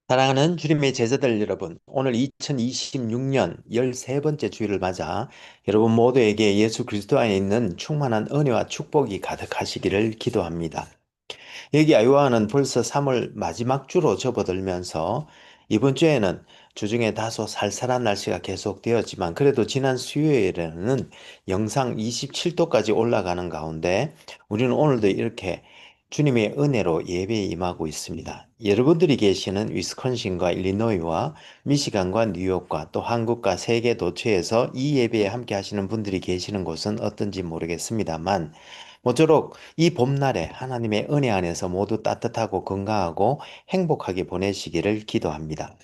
사랑하는 주님의 제자들 여러분, 오늘 2026년 13번째 주일을 맞아 여러분 모두에게 예수 그리스도 안에 있는 충만한 은혜와 축복이 가득하시기를 기도합니다. 여기 아이오와는 벌써 3월 마지막 주로 접어들면서 이번 주에는 주중에 다소 쌀쌀한 날씨가 계속되었지만 그래도 지난 수요일에는 영상 27도까지 올라가는 가운데 우리는 오늘도 이렇게 주님의 은혜로 예배에 임하고 있습니다. 여러분들이 계시는 위스콘신과 일리노이와 미시간과 뉴욕과 또 한국과 세계 도처에서 이 예배에 함께 하시는 분들이 계시는 곳은 어떤지 모르겠습니다만 모쪼록 이 봄날에 하나님의 은혜 안에서 모두 따뜻하고 건강하고 행복하게 보내시기를 기도합니다.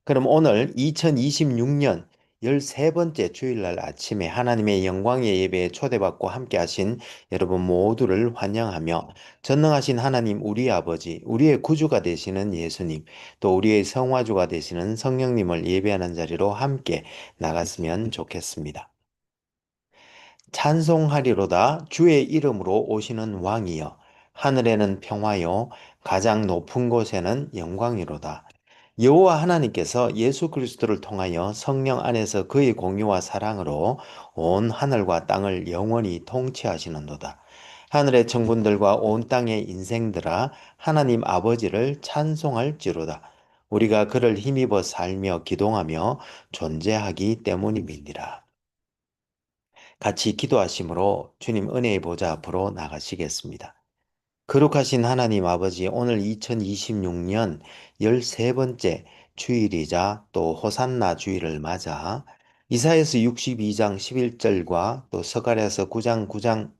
그럼 오늘 2026년 13번째 주일날 아침에 하나님의 영광의 예배에 초대받고 함께 하신 여러분 모두를 환영하며 전능하신 하나님 우리 아버지, 우리의 구주가 되시는 예수님, 또 우리의 성화주가 되시는 성령님을 예배하는 자리로 함께 나갔으면 좋겠습니다. 찬송하리로다 주의 이름으로 오시는 왕이여 하늘에는 평화요 가장 높은 곳에는 영광이로다. 여호와 하나님께서 예수 그리스도를 통하여 성령 안에서 그의 공유와 사랑으로 온 하늘과 땅을 영원히 통치하시는도다. 하늘의 천군들과 온 땅의 인생들아 하나님 아버지를 찬송할지로다. 우리가 그를 힘입어 살며 기동하며 존재하기 때문임이니라. 같이 기도하심으로 주님 은혜의 보좌 앞으로 나가시겠습니다. 거룩하신 하나님 아버지, 오늘 2026년 13번째 주일이자 또 호산나 주일을 맞아 이사야서 62장 11절과 또 서가랴서 9장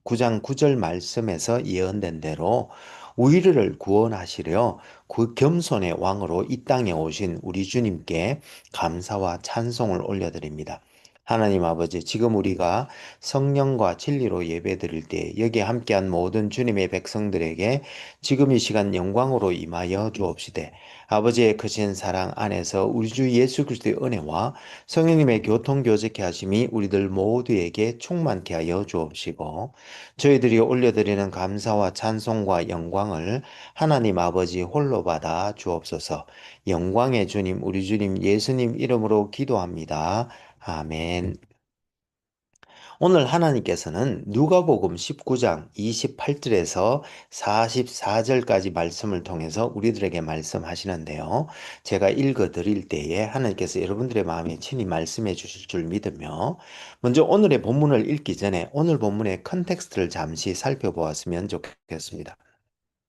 9절 말씀에서 예언된 대로 우리를 구원하시려 그 겸손의 왕으로 이 땅에 오신 우리 주님께 감사와 찬송을 올려드립니다. 하나님 아버지, 지금 우리가 성령과 진리로 예배드릴 때 여기에 함께한 모든 주님의 백성들에게 지금 이 시간 영광으로 임하여 주옵시되 아버지의 크신 사랑 안에서 우리 주 예수 그리스도의 은혜와 성령님의 교통교제케 하심이 우리들 모두에게 충만케 하여 주옵시고 저희들이 올려드리는 감사와 찬송과 영광을 하나님 아버지 홀로 받아 주옵소서. 영광의 주님 우리 주님 예수님 이름으로 기도합니다. 아멘. 오늘 하나님께서는 누가복음 19장 28절에서 44절까지 말씀을 통해서 우리들에게 말씀하시는데요. 제가 읽어 드릴 때에 하나님께서 여러분들의 마음에 친히 말씀해 주실 줄 믿으며 먼저 오늘의 본문을 읽기 전에 오늘 본문의 컨텍스트를 잠시 살펴보았으면 좋겠습니다.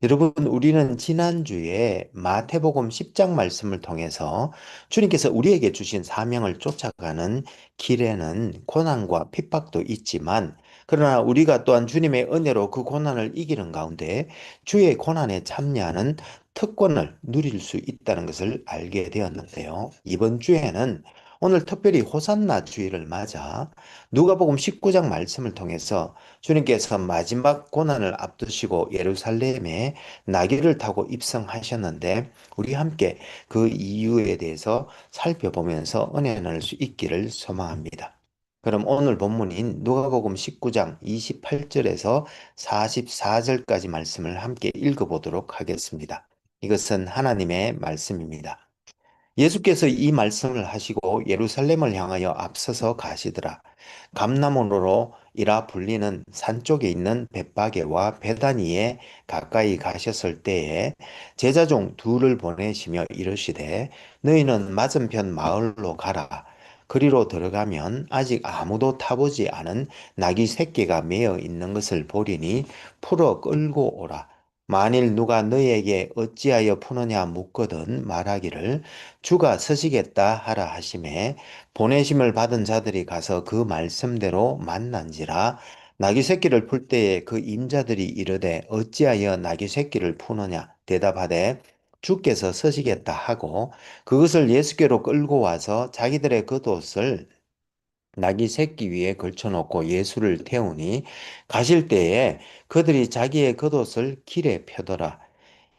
여러분, 우리는 지난주에 마태복음 10장 말씀을 통해서 주님께서 우리에게 주신 사명을 쫓아가는 길에는 고난과 핍박도 있지만, 그러나 우리가 또한 주님의 은혜로 그 고난을 이기는 가운데 주의 고난에 참여하는 특권을 누릴 수 있다는 것을 알게 되었는데요. 이번 주에는 오늘 특별히 호산나 주일을 맞아 누가복음 19장 말씀을 통해서 주님께서 마지막 고난을 앞두시고 예루살렘에 나귀를 타고 입성하셨는데 우리 함께 그 이유에 대해서 살펴보면서 은혜 나눌 수 있기를 소망합니다. 그럼 오늘 본문인 누가복음 19장 28절에서 44절까지 말씀을 함께 읽어보도록 하겠습니다. 이것은 하나님의 말씀입니다. 예수께서 이 말씀을 하시고 예루살렘을 향하여 앞서서 가시더라. 감람원으로 이라 불리는 산 쪽에 있는 벳바게와 베다니에 가까이 가셨을 때에 제자 중 둘을 보내시며 이르시되 너희는 맞은편 마을로 가라. 그리로 들어가면 아직 아무도 타보지 않은 나귀 새끼가 매어 있는 것을 보리니 풀어 끌고 오라. 만일 누가 너희에게 어찌하여 푸느냐 묻거든 말하기를 주가 서시겠다 하라 하심에 보내심을 받은 자들이 가서 그 말씀대로 만난지라. 나귀 새끼를 풀 때에 그 임자들이 이르되 어찌하여 나귀 새끼를 푸느냐 대답하되 주께서 서시겠다 하고 그것을 예수께로 끌고 와서 자기들의 겉옷을 나귀 새끼 위에 걸쳐놓고 예수를 태우니 가실 때에 그들이 자기의 겉옷을 길에 펴더라.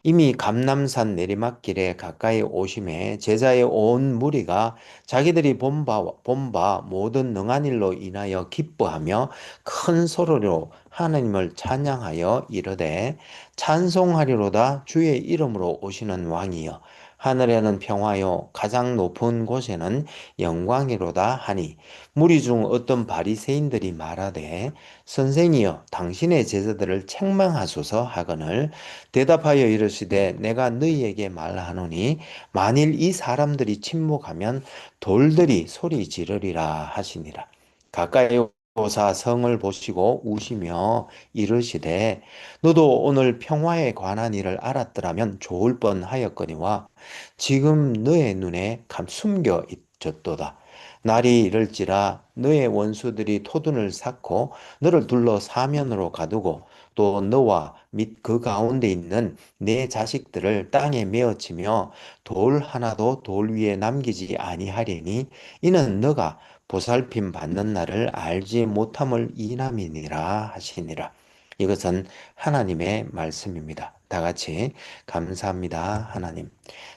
이미 감람산 내리막길에 가까이 오심에 제자의 온 무리가 자기들이 본바 모든 능한 일로 인하여 기뻐하며 큰 소리로 하나님을 찬양하여 이르되 찬송하리로다 주의 이름으로 오시는 왕이여 하늘에는 평화요 가장 높은 곳에는 영광이로다 하니 무리 중 어떤 바리새인들이 말하되 선생이여 당신의 제자들을 책망하소서 하거늘 대답하여 이르시되 내가 너희에게 말하노니 만일 이 사람들이 침묵하면 돌들이 소리 지르리라 하시니라. 가까이 오사 성을 보시고 우시며 이르시되 너도 오늘 평화에 관한 일을 알았더라면 좋을 뻔하였거니와 지금 너의 눈에 숨겨 있었도다. 날이 이를지라 너의 원수들이 토둔을 쌓고 너를 둘러 사면으로 가두고 또 너와 및 그 가운데 있는 내 자식들을 땅에 메어치며 돌 하나도 돌 위에 남기지 아니하리니 이는 너가 보살핌 받는 날을 알지 못함을 이남이니라 하시니라. 이것은 하나님의 말씀입니다. 다 같이 감사합니다, 하나님.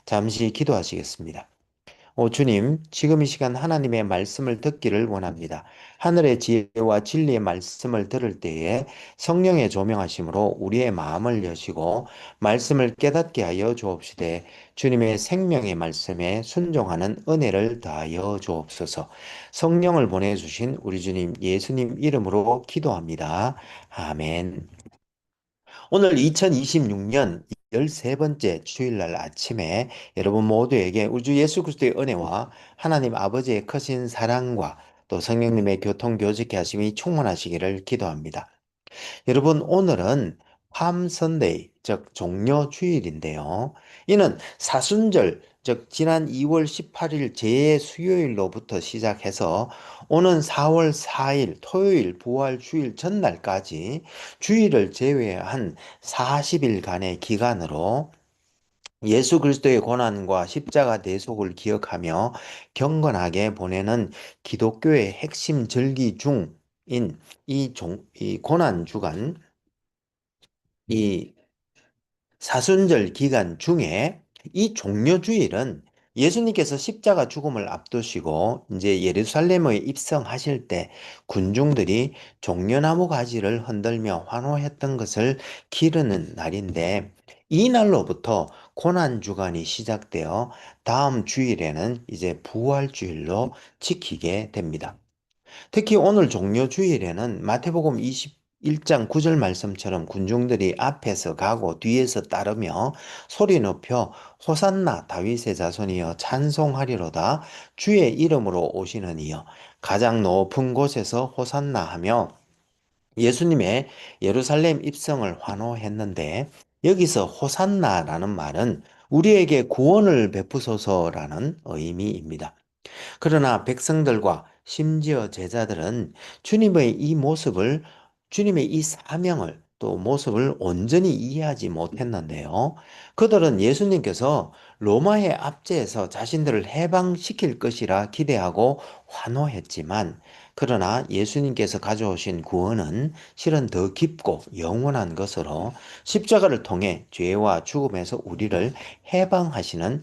잠시 기도하시겠습니다. 오 주님, 지금 이 시간 하나님의 말씀을 듣기를 원합니다. 하늘의 지혜와 진리의 말씀을 들을 때에 성령의 조명하심으로 우리의 마음을 여시고 말씀을 깨닫게 하여 주옵시되 주님의 생명의 말씀에 순종하는 은혜를 더하여 주옵소서. 성령을 보내주신 우리 주님 예수님 이름으로 기도합니다. 아멘. 오늘 2026년 13번째 주일날 아침에 여러분 모두에게 우주 예수 그리스도의 은혜와 하나님 아버지의 크신 사랑과 또 성령님의 교통교제케 하심이 충만하시기를 기도합니다. 여러분, 오늘은 팜 선데이, 즉 종려 주일인데요. 이는 사순절, 즉 지난 2월 18일 제 수요일로부터 시작해서 오는 4월 4일 토요일 부활 주일 전날까지 주일을 제외한 40일간의 기간으로 예수 그리스도의 고난과 십자가 대속을 기억하며 경건하게 보내는 기독교의 핵심 절기 중인 이 고난 주간, 이 사순절 기간 중에 이 종려주일은 예수님께서 십자가 죽음을 앞두시고 이제 예루살렘에 입성하실 때 군중들이 종려나무 가지를 흔들며 환호했던 것을 기르는 날인데 이 날로부터 고난 주간이 시작되어 다음 주일에는 이제 부활주일로 지키게 됩니다. 특히 오늘 종료주일에는 마태복음 21장 9절 말씀처럼 군중들이 앞에서 가고 뒤에서 따르며 소리 높여 호산나 다윗의 자손이여 찬송하리로다 주의 이름으로 오시는 이여 가장 높은 곳에서 호산나 하며 예수님의 예루살렘 입성을 환호했는데 여기서 호산나라는 말은 우리에게 구원을 베푸소서라는 의미입니다. 그러나 백성들과 심지어 제자들은 주님의 이 사명을 또 모습을 온전히 이해하지 못했는데요. 그들은 예수님께서 로마의 압제에서 자신들을 해방시킬 것이라 기대하고 환호했지만, 그러나 예수님께서 가져오신 구원은 실은 더 깊고 영원한 것으로 십자가를 통해 죄와 죽음에서 우리를 해방하시는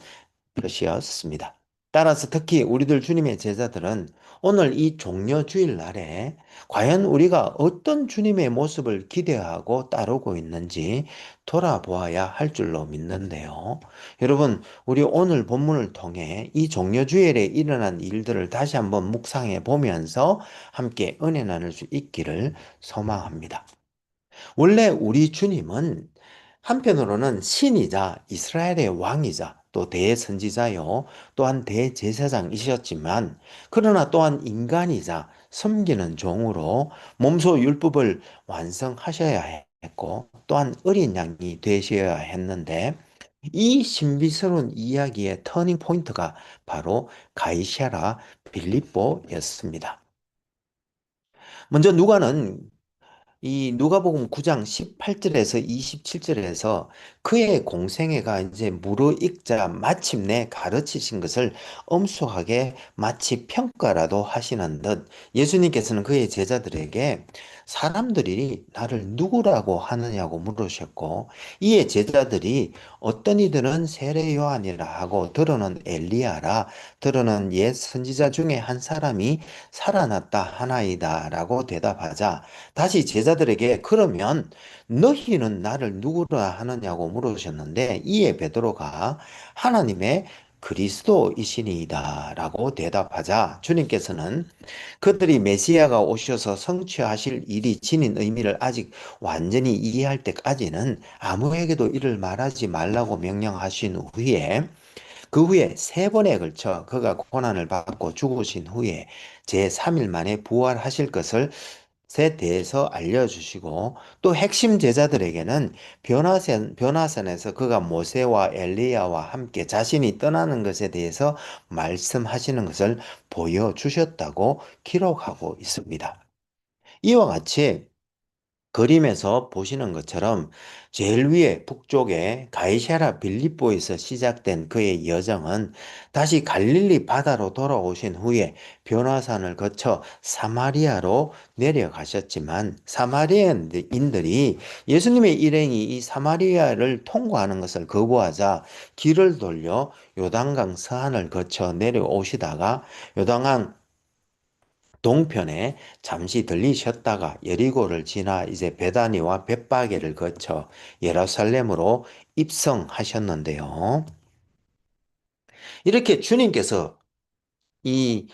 것이었습니다. 따라서 특히 우리들 주님의 제자들은 오늘 이 종려 주일 날에 과연 우리가 어떤 주님의 모습을 기대하고 따르고 있는지 돌아보아야 할 줄로 믿는데요. 여러분, 우리 오늘 본문을 통해 이 종려 주일에 일어난 일들을 다시 한번 묵상해 보면서 함께 은혜 나눌 수 있기를 소망합니다. 원래 우리 주님은 한편으로는 신이자 이스라엘의 왕이자 또 대선지자요, 또한 대제사장이셨지만 그러나 또한 인간이자 섬기는 종으로 몸소 율법을 완성하셔야 했고 또한 어린 양이 되셔야 했는데 이 신비스러운 이야기의 터닝 포인트가 바로 가이사라 빌립보였습니다. 먼저 이 누가복음 9장 18절에서 27절에서 그의 공생애가 이제 무르익자 마침내 가르치신 것을 엄숙하게 마치 평가라도 하시는 듯 예수님께서는 그의 제자들에게 사람들이 나를 누구라고 하느냐고 물으셨고, 이에 제자들이 어떤 이들은 세례 요한이라 하고, 들어는 엘리야라, 들어는 옛 선지자 중에 한 사람이 살아났다 하나이다라고 대답하자, 다시 제자들에게 그러면 너희는 나를 누구라 하느냐고 물으셨는데, 이에 베드로가 하나님의 그리스도이시니이다라고 대답하자, 주님께서는 그들이 메시아가 오셔서 성취하실 일이 지닌 의미를 아직 완전히 이해할 때까지는 아무에게도 이를 말하지 말라고 명령하신 후에, 그 후에 세 번에 걸쳐 그가 고난을 받고 죽으신 후에 제3일 만에 부활하실 것을 에 대해서 알려주시고, 또 핵심 제자들에게는 변화산에서 그가 모세와 엘리야와 함께 자신이 떠나는 것에 대해서 말씀하시는 것을 보여주셨다고 기록하고 있습니다. 이와 같이 그림에서 보시는 것처럼 제일 위에 북쪽에 가이사랴 빌립보에서 시작된 그의 여정은 다시 갈릴리 바다로 돌아오신 후에 변화산을 거쳐 사마리아로 내려가셨지만, 사마리아인들이 예수님의 일행이 이 사마리아를 통과하는 것을 거부하자 길을 돌려 요단강 서안을 거쳐 내려오시다가 요단강 동편에 잠시 들리셨다가 여리고를 지나 이제 베다니와 벳바게를 거쳐 예루살렘으로 입성하셨는데요. 이렇게 주님께서 이,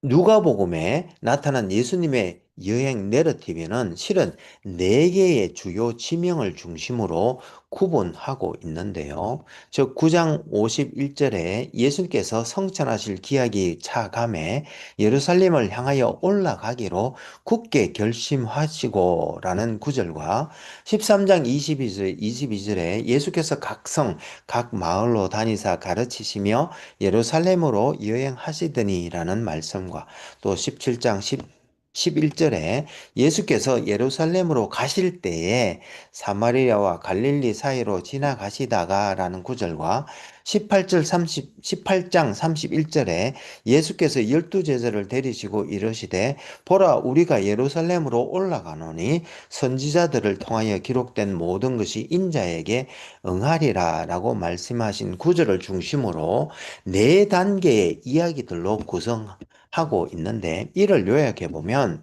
누가복음에 나타난 예수님의 여행 내러티브는 실은 네 개의 주요 지명을 중심으로 구분하고 있는데요. 즉 9장 51절에 예수께서 성천하실 기약이 차감해 예루살렘을 향하여 올라가기로 굳게 결심하시고라는 구절과 13장 22절에 예수께서 각 성, 각 마을로 다니사 가르치시며 예루살렘으로 여행하시더니라는 말씀과 또 17장 11절에 예수께서 예루살렘으로 가실 때에 사마리아와 갈릴리 사이로 지나가시다가 라는 구절과 18장 31절에 예수께서 12제자를 데리시고 이르시되 보라 우리가 예루살렘으로 올라가노니 선지자들을 통하여 기록된 모든 것이 인자에게 응하리라 라고 말씀하신 구절을 중심으로 네 단계의 이야기들로 구성하고 있는데, 이를 요약해 보면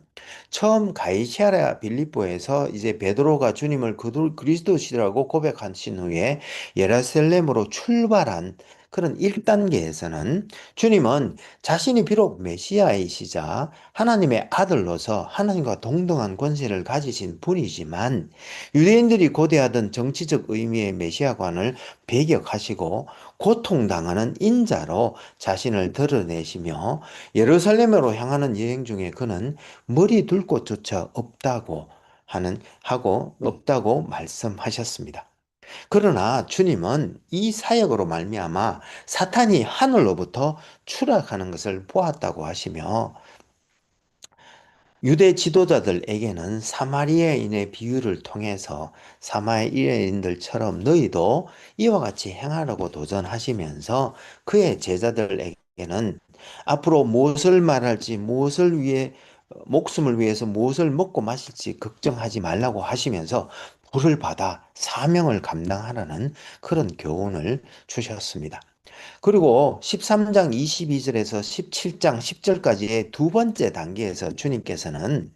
처음 가이사랴 빌립보에서 이제 베드로가 주님을 그리스도시라고 고백하신 후에 예루살렘으로 출발한 그런 1단계에서는 주님은 자신이 비록 메시아이시자 하나님의 아들로서 하나님과 동등한 권세를 가지신 분이지만, 유대인들이 고대하던 정치적 의미의 메시아관을 배격하시고 고통당하는 인자로 자신을 드러내시며, 예루살렘으로 향하는 여행 중에 그는 머리 둘 곳조차 없다고 말씀하셨습니다. 그러나 주님은 이 사역으로 말미암아 사탄이 하늘로부터 추락하는 것을 보았다고 하시며, 유대 지도자들에게는 사마리아인의 비유를 통해서 사마리아인들처럼 너희도 이와 같이 행하라고 도전하시면서 그의 제자들에게는 앞으로 무엇을 말할지, 목숨을 위해서 무엇을 먹고 마실지 걱정하지 말라고 하시면서 불을 받아 사명을 감당하라는 그런 교훈을 주셨습니다. 그리고 13장 22절에서 17장 10절까지의 두 번째 단계에서 주님께서는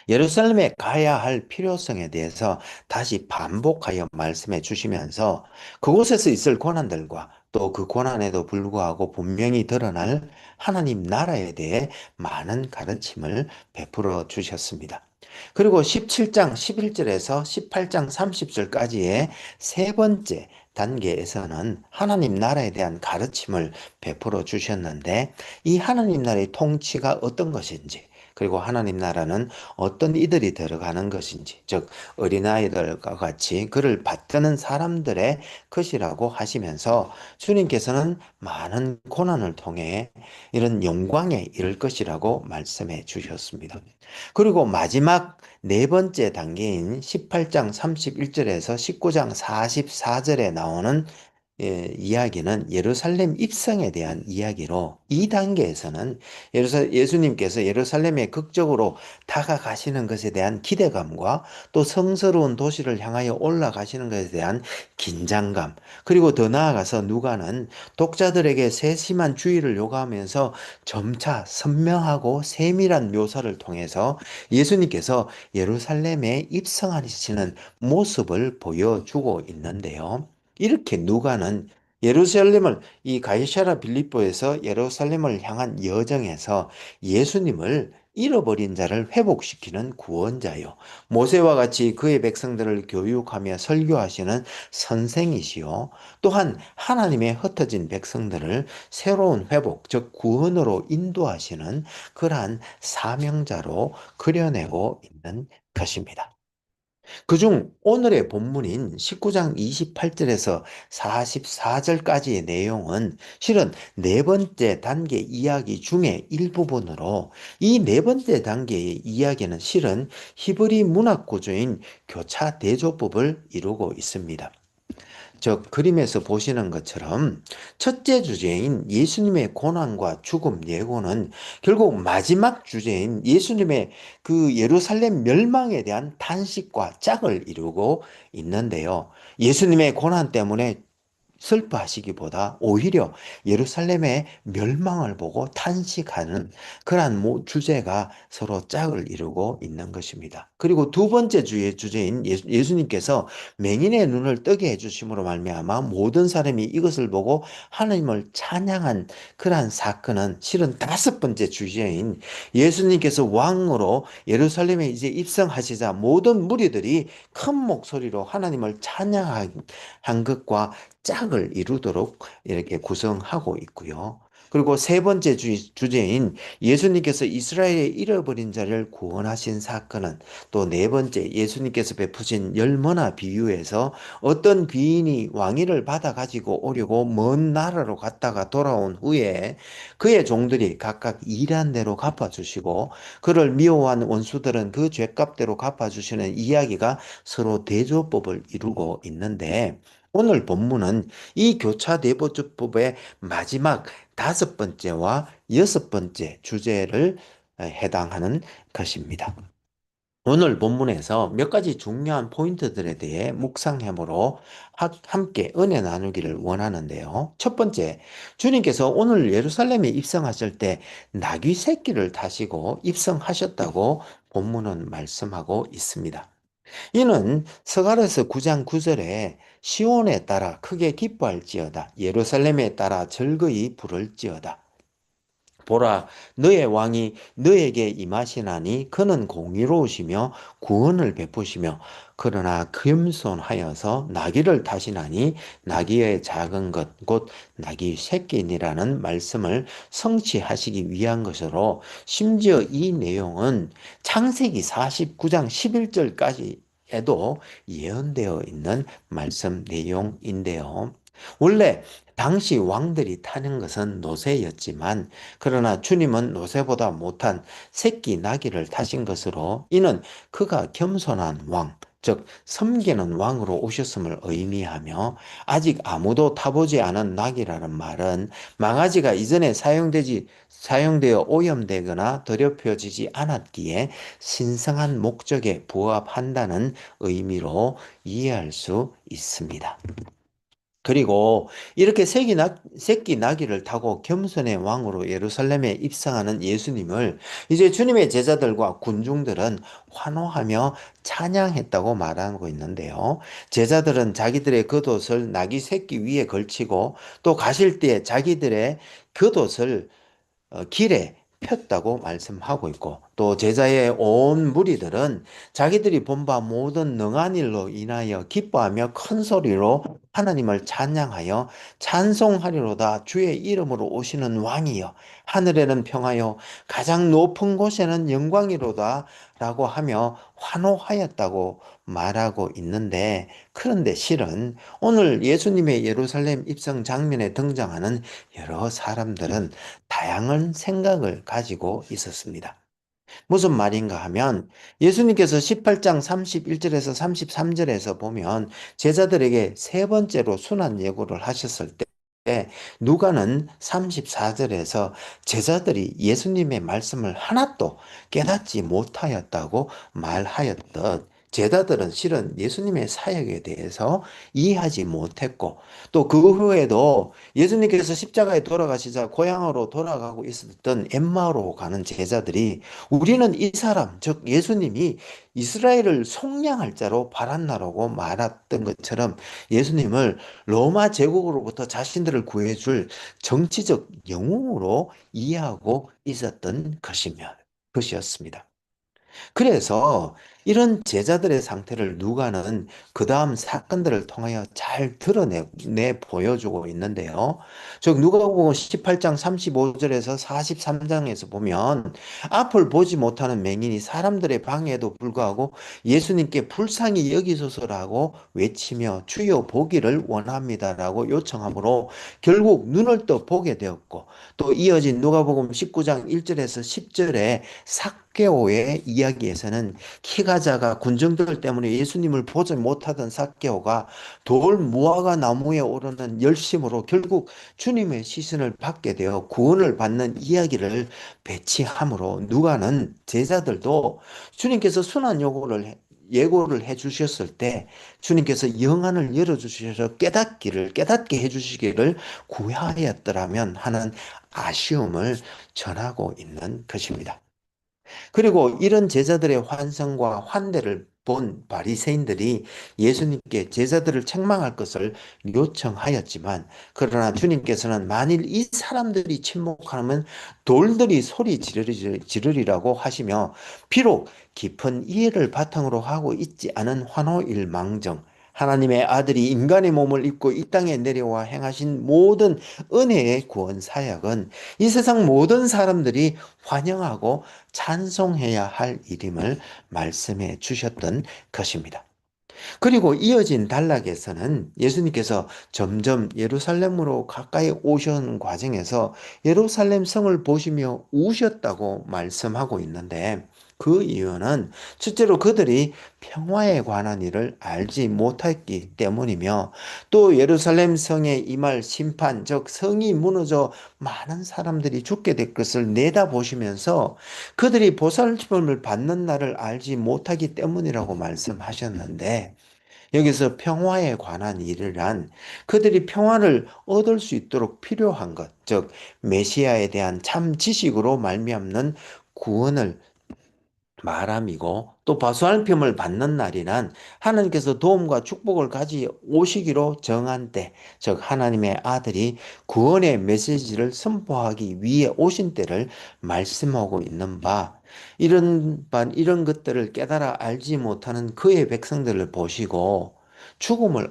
예루살렘에 가야 할 필요성에 대해서 다시 반복하여 말씀해 주시면서 그곳에서 있을 고난들과 또 그 고난에도 불구하고 분명히 드러날 하나님 나라에 대해 많은 가르침을 베풀어 주셨습니다. 그리고 17장 11절에서 18장 30절까지의 세 번째 단계에서는 하나님 나라에 대한 가르침을 베풀어 주셨는데, 이 하나님 나라의 통치가 어떤 것인지, 그리고 하나님 나라는 어떤 이들이 들어가는 것인지, 즉 어린아이들과 같이 그를 받드는 사람들의 것이라고 하시면서 주님께서는 많은 고난을 통해 이런 영광에 이를 것이라고 말씀해 주셨습니다. 그리고 마지막 네 번째 단계인 18장 31절에서 19장 44절에 나오는 이야기는 예루살렘 입성에 대한 이야기로, 이 단계에서는 예수님께서 예루살렘에 극적으로 다가가시는 것에 대한 기대감과 또 성스러운 도시를 향하여 올라가시는 것에 대한 긴장감, 그리고 더 나아가서 누가는 독자들에게 세심한 주의를 요구하면서 점차 선명하고 세밀한 묘사를 통해서 예수님께서 예루살렘에 입성하시는 모습을 보여주고 있는데요. 이렇게 누가는 예루살렘을, 이 가이사랴 빌립보에서 예루살렘을 향한 여정에서 예수님을 잃어버린 자를 회복시키는 구원자요, 모세와 같이 그의 백성들을 교육하며 설교하시는 선생이시요, 또한 하나님의 흩어진 백성들을 새로운 회복, 즉 구원으로 인도하시는 그러한 사명자로 그려내고 있는 것입니다. 그중 오늘의 본문인 19장 28절에서 44절까지의 내용은 실은 네 번째 단계 이야기 중의 일부분으로, 이 네 번째 단계의 이야기는 실은 히브리 문학 구조인 교차 대조법을 이루고 있습니다. 저 그림에서 보시는 것처럼 첫째 주제인 예수님의 고난과 죽음 예고는 결국 마지막 주제인 예수님의 그 예루살렘 멸망에 대한 탄식과 짝을 이루고 있는데요. 예수님의 고난 때문에 슬퍼하시기보다 오히려 예루살렘의 멸망을 보고 탄식하는 그러한 주제가 서로 짝을 이루고 있는 것입니다. 그리고 두 번째 주제인 예수님께서 맹인의 눈을 뜨게 해주심으로 말미암아 모든 사람이 이것을 보고 하나님을 찬양한 그러한 사건은 실은 다섯 번째 주제인 예수님께서 왕으로 예루살렘에 이제 입성하시자 모든 무리들이 큰 목소리로 하나님을 찬양한 것과 짝을 이루도록 이렇게 구성하고 있고요. 그리고 세 번째 주제인 예수님께서 이스라엘의 잃어버린 자를 구원하신 사건은, 또 네 번째 예수님께서 베푸신 열머나 비유에서 어떤 귀인이 왕위를 받아 가지고 오려고 먼 나라로 갔다가 돌아온 후에 그의 종들이 각각 일한 대로 갚아주시고 그를 미워한 원수들은 그 죄값대로 갚아주시는 이야기가 서로 대조법을 이루고 있는데, 오늘 본문은 이 교차대보조법의 마지막 다섯 번째와 여섯 번째 주제를 해당하는 것입니다. 오늘 본문에서 몇 가지 중요한 포인트들에 대해 묵상함으로 함께 은혜 나누기를 원하는데요. 첫 번째, 주님께서 오늘 예루살렘에 입성하실 때 나귀 새끼를 타시고 입성하셨다고 본문은 말씀하고 있습니다. 이는 스가랴서 9장 9절에 시온에 따라 크게 기뻐할지어다, 예루살렘에 따라 즐거이 부를지어다. 보라, 너의 왕이 너에게 임하시나니 그는 공의로우시며 구원을 베푸시며 그러나 겸손하여서 나귀를 타시나니 나귀의 작은 것 곧 나귀 새끼니라는 말씀을 성취하시기 위한 것으로, 심지어 이 내용은 창세기 49장 11절까지에도 예언되어 있는 말씀 내용인데요. 원래 당시 왕들이 타는 것은 노새였지만, 그러나 주님은 노새보다 못한 새끼 나귀를 타신 것으로, 이는 그가 겸손한 왕, 즉 섬기는 왕으로 오셨음을 의미하며, 아직 아무도 타보지 않은 나귀라는 말은 망아지가 이전에 사용되어 오염되거나 더럽혀지지 않았기에 신성한 목적에 부합한다는 의미로 이해할 수 있습니다. 그리고 이렇게 새끼 나귀를 타고 겸손의 왕으로 예루살렘에 입성하는 예수님을 이제 주님의 제자들과 군중들은 환호하며 찬양했다고 말하고 있는데요. 제자들은 자기들의 겉옷을 나귀 새끼 위에 걸치고 또 가실 때 자기들의 겉옷을 길에 폈다고 말씀하고 있고, 또 제자의 온 무리들은 자기들이 본 바 모든 능한 일로 인하여 기뻐하며 큰 소리로 하나님을 찬양하여 찬송하리로다. 주의 이름으로 오시는 왕이여, 하늘에는 평하여 가장 높은 곳에는 영광이로다 라고 하며 환호하였다고 말하고 있는데, 그런데 실은 오늘 예수님의 예루살렘 입성 장면에 등장하는 여러 사람들은 다양한 생각을 가지고 있었습니다. 무슨 말인가 하면 예수님께서 18장 31절에서 33절에서 보면 제자들에게 세 번째로 순환 예고를 하셨을 때 누가는 34절에서 제자들이 예수님의 말씀을 하나도 깨닫지 못하였다고 말하였던 제자들은 실은 예수님의 사역에 대해서 이해하지 못했고 또 그 후에도 예수님께서 십자가에 돌아가시자 고향으로 돌아가고 있었던 엠마오로 가는 제자들이 우리는 이 사람, 즉 예수님이 이스라엘을 속량할 자로 바란나라고 말했던 것처럼 예수님을 로마 제국으로부터 자신들을 구해줄 정치적 영웅으로 이해하고 있었던 것이었습니다. 그래서 이런 제자들의 상태를 누가는 그 다음 사건들을 통하여 잘 드러내 보여주고 있는데요. 즉 누가복음 18장 35절에서 43장에서 보면 앞을 보지 못하는 맹인이 사람들의 방해에도 불구하고 예수님께 불쌍히 여기소서라고 외치며 주여 보기를 원합니다라고 요청하므로 결국 눈을 떠 보게 되었고 또 이어진 누가복음 19장 1절에서 10절에 삭개오의 이야기에서는 키가 작아 군중들 때문에 예수님을 보지 못하던 삭개오가 돌 무화과 나무에 오르는 열심으로 결국 주님의 시선을 받게 되어 구원을 받는 이야기를 배치하므로 누가는 제자들도 주님께서 순환 예고를 해 주셨을 때 주님께서 영안을 열어 주셔서 깨닫게 해 주시기를 구하였더라면 하는 아쉬움을 전하고 있는 것입니다. 그리고 이런 제자들의 환상과 환대를 본 바리새인들이 예수님께 제자들을 책망할 것을 요청하였지만 그러나 주님께서는 만일 이 사람들이 침묵하면 돌들이 소리 지르리라고 하시며 비록 깊은 이해를 바탕으로 하고 있지 않은 환호일망정 하나님의 아들이 인간의 몸을 입고 이 땅에 내려와 행하신 모든 은혜의 구원 사역은 이 세상 모든 사람들이 환영하고 찬송해야 할 일임을 말씀해 주셨던 것입니다. 그리고 이어진 단락에서는 예수님께서 점점 예루살렘으로 가까이 오신 과정에서 예루살렘 성을 보시며 우셨다고 말씀하고 있는데 그 이유는 실제로 그들이 평화에 관한 일을 알지 못했기 때문이며 또 예루살렘 성에 임할 심판, 즉 성이 무너져 많은 사람들이 죽게 될 것을 내다보시면서 그들이 보살핌을 받는 날을 알지 못하기 때문이라고 말씀하셨는데 여기서 평화에 관한 일이란 그들이 평화를 얻을 수 있도록 필요한 것, 즉 메시아에 대한 참 지식으로 말미암는 구원을 말함이고 또 바수알핌을 받는 날이란 하나님께서 도움과 축복을 가지 오시기로 정한 때, 즉 하나님의 아들이 구원의 메시지를 선포하기 위해 오신 때를 말씀하고 있는 바 이런 것들을 깨달아 알지 못하는 그의 백성들을 보시고 죽음을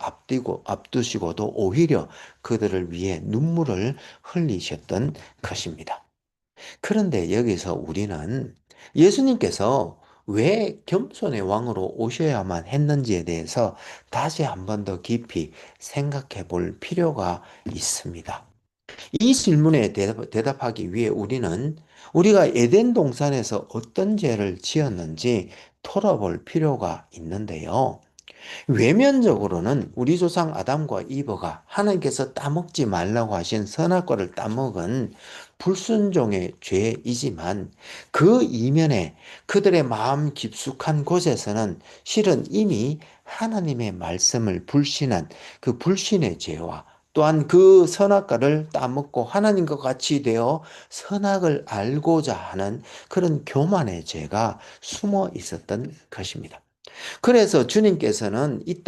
앞두시고도 오히려 그들을 위해 눈물을 흘리셨던 것입니다. 그런데 여기서 우리는 예수님께서 왜 겸손의 왕으로 오셔야만 했는지에 대해서 다시 한 번 더 깊이 생각해 볼 필요가 있습니다. 이 질문에 대답하기 위해 우리는 우리가 에덴 동산에서 어떤 죄를 지었는지 돌아볼 필요가 있는데요. 외면적으로는 우리 조상 아담과 이브가 하나님께서 따먹지 말라고 하신 선악과를 따먹은 불순종의 죄이지만 그 이면에 그들의 마음 깊숙한 곳에서는 실은 이미 하나님의 말씀을 불신한 그 불신의 죄와 또한 그 선악과를 따먹고 하나님과 같이 되어 선악을 알고자 하는 그런 교만의 죄가 숨어 있었던 것입니다. 그래서 주님께서는 이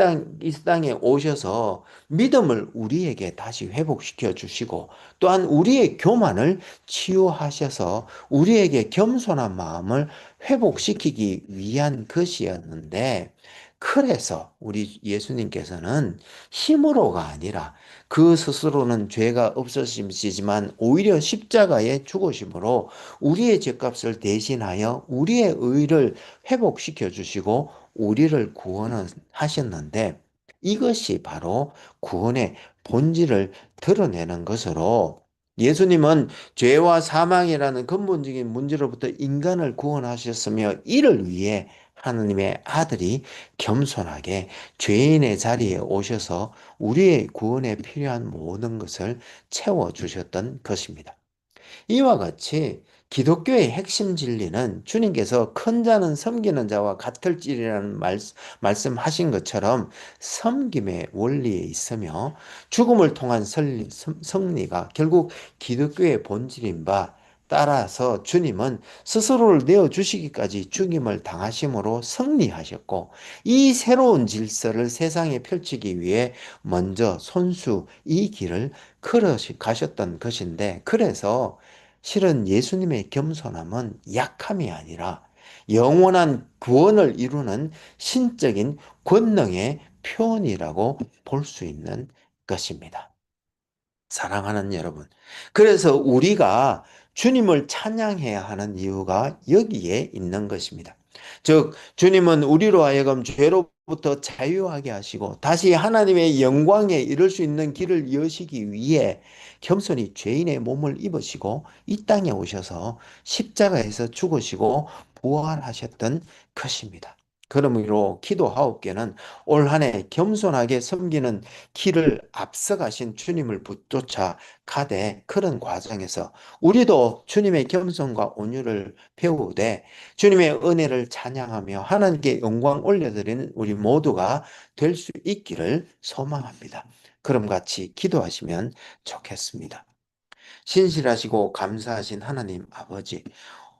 땅에 오셔서 믿음을 우리에게 다시 회복시켜 주시고 또한 우리의 교만을 치유하셔서 우리에게 겸손한 마음을 회복시키기 위한 것이었는데 그래서 우리 예수님께서는 힘으로가 아니라 그 스스로는 죄가 없으시지만 오히려 십자가에 죽으심으로 우리의 죄값을 대신하여 우리의 의를 회복시켜 주시고 우리를 구원하셨는데 이것이 바로 구원의 본질을 드러내는 것으로 예수님은 죄와 사망이라는 근본적인 문제로부터 인간을 구원하셨으며 이를 위해 하느님의 아들이 겸손하게 죄인의 자리에 오셔서 우리의 구원에 필요한 모든 것을 채워주셨던 것입니다. 이와 같이 기독교의 핵심 진리는 주님께서 큰 자는 섬기는 자와 같을지라는 말씀하신 것처럼 섬김의 원리에 있으며 죽음을 통한 승리가 결국 기독교의 본질인 바 따라서 주님은 스스로를 내어주시기까지 죽임을 당하심으로 승리하셨고 이 새로운 질서를 세상에 펼치기 위해 먼저 손수 이 길을 걸어가셨던 것인데 그래서 실은 예수님의 겸손함은 약함이 아니라 영원한 구원을 이루는 신적인 권능의 표현이라고 볼 수 있는 것입니다. 사랑하는 여러분. 그래서 우리가 주님을 찬양해야 하는 이유가 여기에 있는 것입니다. 즉, 주님은 우리로 하여금 죄로부터 자유하게 하시고 다시 하나님의 영광에 이를 수 있는 길을 여시기 위해 겸손히 죄인의 몸을 입으시고 이 땅에 오셔서 십자가에서 죽으시고 부활하셨던 것입니다. 그러므로 기도하옵게는 올 한 해 겸손하게 섬기는 길을 앞서가신 주님을 붙쫓아 가되 그런 과정에서 우리도 주님의 겸손과 온유를 배우되 주님의 은혜를 찬양하며 하나님께 영광 올려드리는 우리 모두가 될 수 있기를 소망합니다. 그럼 같이 기도하시면 좋겠습니다. 신실하시고 감사하신 하나님 아버지,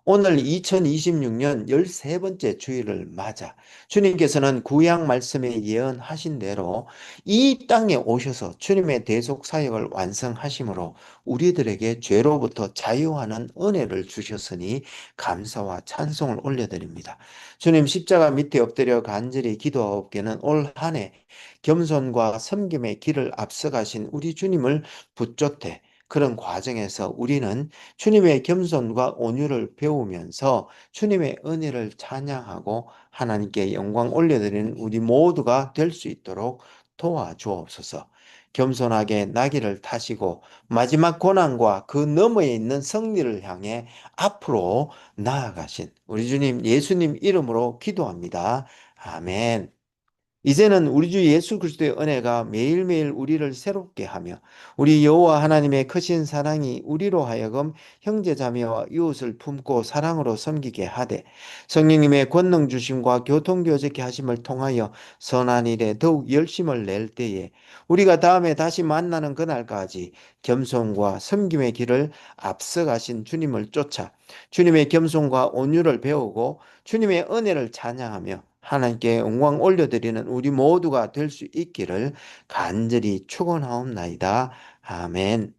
오늘 2026년 13번째 주일을 맞아 주님께서는 구약 말씀에 예언하신 대로 이 땅에 오셔서 주님의 대속 사역을 완성하심으로 우리들에게 죄로부터 자유하는 은혜를 주셨으니 감사와 찬송을 올려드립니다. 주님 십자가 밑에 엎드려 간절히 기도하옵기는 올 한 해 겸손과 섬김의 길을 앞서가신 우리 주님을 붙잡되 그런 과정에서 우리는 주님의 겸손과 온유를 배우면서 주님의 은혜를 찬양하고 하나님께 영광 올려드리는 우리 모두가 될 수 있도록 도와주옵소서. 겸손하게 나귀를 타시고 마지막 고난과 그 너머에 있는 승리를 향해 앞으로 나아가신 우리 주님 예수님 이름으로 기도합니다. 아멘. 이제는 우리 주 예수 그리스도의 은혜가 매일매일 우리를 새롭게 하며 우리 여호와 하나님의 크신 사랑이 우리로 하여금 형제자매와 이웃을 품고 사랑으로 섬기게 하되 성령님의 권능 주심과 교통교제케 하심을 통하여 선한 일에 더욱 열심을 낼 때에 우리가 다음에 다시 만나는 그날까지 겸손과 섬김의 길을 앞서가신 주님을 쫓아 주님의 겸손과 온유를 배우고 주님의 은혜를 찬양하며 하나님께 영광 올려드리는 우리 모두가 될 수 있기를 간절히 축원하옵나이다. 아멘.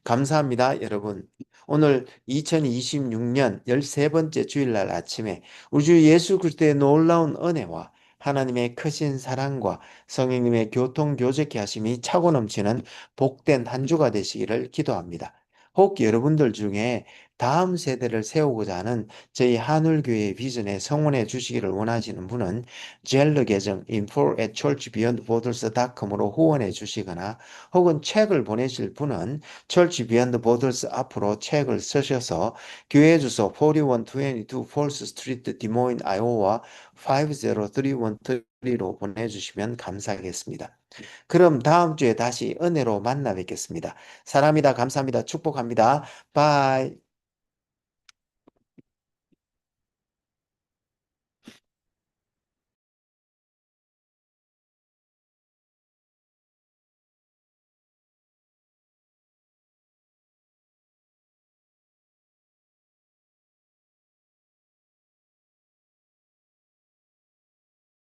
감사합니다, 여러분. 오늘 2026년 13번째 주일날 아침에 우리 주 예수 그리스도의 놀라운 은혜와 하나님의 크신 사랑과 성령님의 교통 교제케 하심이 차고 넘치는 복된 한 주가 되시기를 기도합니다. 혹 여러분들 중에 다음 세대를 세우고자 하는 저희 한울교회 비전에 성원해 주시기를 원하시는 분은 젤러 계정 info@churchbeyondborders.com으로 후원해 주시거나 혹은 책을 보내실 분은 Church Beyond Borders 앞으로 책을 쓰셔서 교회 주소 4122 Falls Street, 디모인, 아이오와 50313로 보내주시면 감사하겠습니다. 그럼 다음 주에 다시 은혜로 만나 뵙겠습니다. 사랑합니다. 감사합니다. 축복합니다. 바이.